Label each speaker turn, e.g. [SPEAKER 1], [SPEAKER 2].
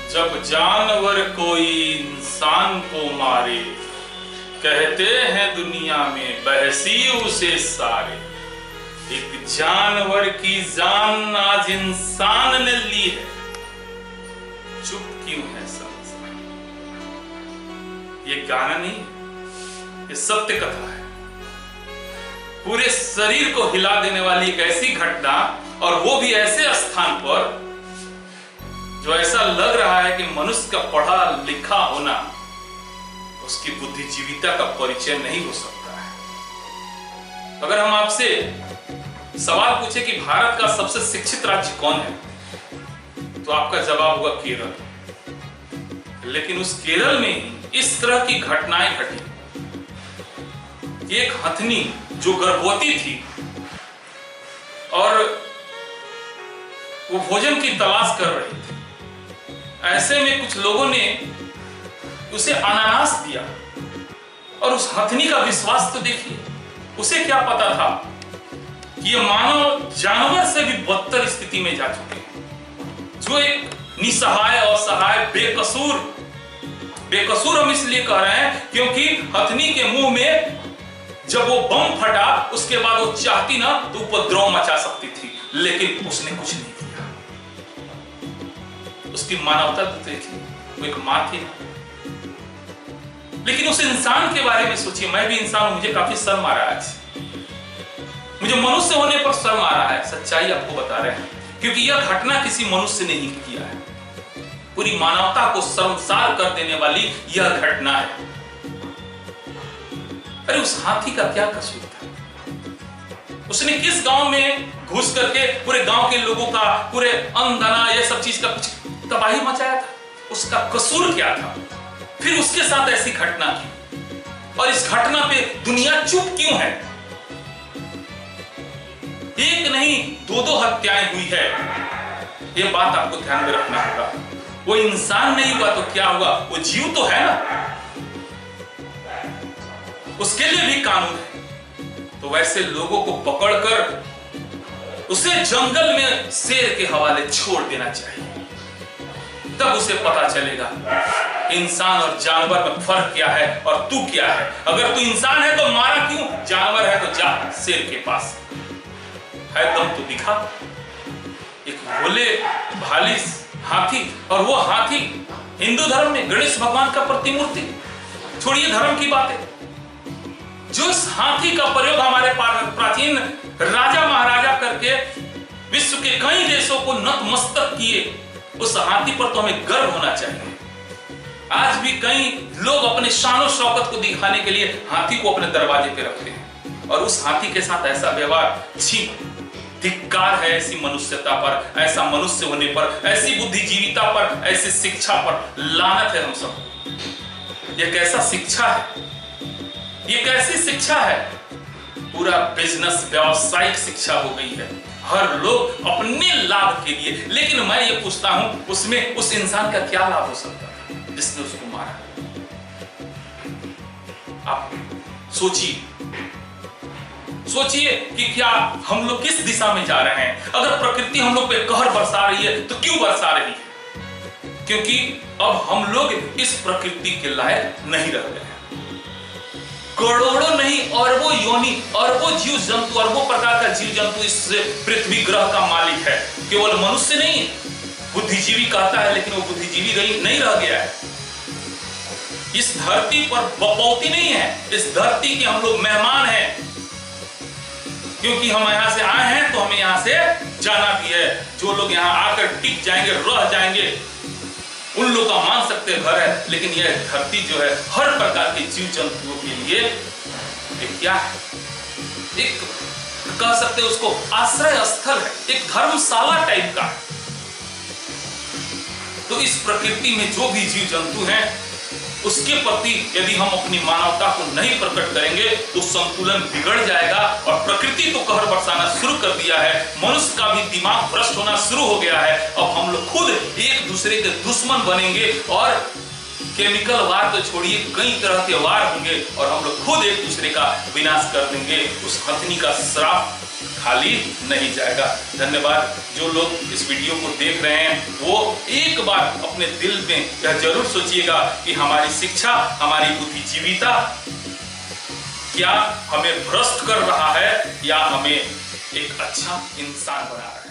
[SPEAKER 1] जब जानवर कोई इंसान को मारे, कहते हैं दुनिया में बहसी उसे सारे। एक जानवर की जान आज इंसान ने ली है, चुप क्यों है संसार। ये गाना नहीं, ये सत्य कथा है। पूरे शरीर को हिला देने वाली एक ऐसी घटना, और वो भी ऐसे स्थान पर जो ऐसा लग रहा है कि मनुष्य का पढ़ा लिखा होना उसकी बुद्धिजीविता का परिचय नहीं हो सकता है। अगर हम आपसे सवाल पूछे कि भारत का सबसे शिक्षित राज्य कौन है, तो आपका जवाब होगा केरल। लेकिन उस केरल में इस तरह की घटनाएं घटी कि एक हथनी जो गर्भवती थी और वो भोजन की तलाश कर रही थी, ऐसे में कुछ लोगों ने उसे अनानास दिया। और उस हथनी का विश्वास तो देखिए, उसे क्या पता था कि ये मानव जानवर से भी बदतर स्थिति में जा चुके हैं, जो एक निसहाय, असहाय, बेकसूर हम इसलिए कह रहे हैं क्योंकि हथनी के मुंह में जब वो बम फटा, उसके बाद वो चाहती ना तो उपद्रव मचा सकती थी, लेकिन उसने कुछ नहीं किया। उसकी मानवता तो देखिए, वो एक मां थी। लेकिन उस इंसान के बारे में सोचिए, मैं भी इंसान हूं, मुझे काफी शर्म आ रहा है आज। मुझे मनुष्य होने पर शर्म आ रहा है, सच्चाई आपको बता रहे हैं, क्योंकि यह घटना किसी मनुष्य ने ही किया है। पूरी मानवता को शर्मसार कर देने वाली यह घटना है। अरे उस हाथी का क्या कसूर था? उसने किस गांव में घुस करके पूरे गांव के लोगों का, पूरे अनधना, यह सब चीज का कुछ तबाही मचाया था? उसका कसूर क्या था? फिर उसके साथ ऐसी घटना की, और इस घटना पे दुनिया चुप क्यों है? एक नहीं, दो हत्याएं हुई है। यह बात आपको ध्यान में रखना होगा। वो इंसान नहीं हुआ तो क्या हुआ? वो जीव तो है ना, उसके लिए भी कानून है। तो वैसे लोगों को पकड़कर उसे जंगल में शेर के हवाले छोड़ देना चाहिए, तब उसे पता चलेगा इंसान और जानवर में फर्क क्या है और तू क्या है। अगर तू इंसान है तो मारा क्यों? जानवर है तो जा शेर के पास, है दम तो दिखा। एक भोले भाली हाथी, और वो हाथी हिंदू धर्म में गणेश भगवान का प्रतिमूर्ति। छोड़िए धर्म की बातें, जो इस हाथी का प्रयोग हमारे प्राचीन राजा महाराजा करके विश्व के कई देशों को नतमस्तक किए, उस हाथी पर तो हमें गर्व होना चाहिए। आज भी कई लोग अपने शान शौकत को दिखाने के लिए हाथी को अपने दरवाजे पे रखते हैं, और उस हाथी के साथ ऐसा व्यवहार, छी, धिक्कार है ऐसी मनुष्यता पर, ऐसा मनुष्य होने पर, ऐसी बुद्धिजीविता पर, ऐसी शिक्षा पर लानत है हम सब। यह कैसा शिक्षा है? ये कैसी शिक्षा है? पूरा बिजनेस, व्यावसायिक शिक्षा हो गई है, हर लोग अपने लाभ के लिए। लेकिन मैं ये पूछता हूं, उसमें उस इंसान का क्या लाभ हो सकता था जिसने उसको मारा? आप सोचिए कि क्या हम लोग किस दिशा में जा रहे हैं। अगर प्रकृति हम लोग पे कहर बरसा रही है तो क्यों बरसा रही है? क्योंकि अब हम लोग इस प्रकृति के लायक नहीं रह गए हैं। करोड़ों नहीं, अरबों योनि, अरबों जीव जंतु, अरबों प्रकार का जीव जंतु इस पृथ्वी ग्रह का मालिक है, केवल मनुष्य नहीं। बुद्धिजीवी कहता है, लेकिन वो बुद्धिजीवी नहीं रह गया है। इस धरती पर बपौती नहीं है, इस धरती के हम लोग मेहमान हैं, क्योंकि हम यहां से आए हैं तो हमें यहां से जाना भी है। जो लोग यहां आकर टिक जाएंगे, रह जाएंगे, उन लोग का मान सकते घर है। लेकिन यह धरती जो है हर प्रकार के जीव जंतुओं के लिए एक क्या है? एक कह सकते हैं उसको आश्रय स्थल है, एक धर्मशाला टाइप का। तो इस प्रकृति में जो भी जीव जंतु हैं, उसके प्रति यदि हम अपनी मानवता को नहीं प्रकट करेंगे तो संतुलन बिगड़ जाएगा। और प्रकृति तो कहर बरसाना शुरू कर दिया है, मनुष्य का भी दिमाग भ्रष्ट होना शुरू हो गया है। अब हम लोग खुद एक दूसरे के दुश्मन बनेंगे, और केमिकल वार तो छोड़िए, कई तरह के वार होंगे, और हम लोग खुद एक दूसरे का विनाश कर देंगे। उस हथनी का श्राप खाली नहीं जाएगा। धन्यवाद। जो लोग इस वीडियो को देख रहे हैं वो एक बार अपने दिल में यह जरूर सोचिएगा कि हमारी शिक्षा, हमारी बुद्धिजीविता क्या हमें भ्रष्ट कर रहा है या हमें एक अच्छा इंसान बना रहा है।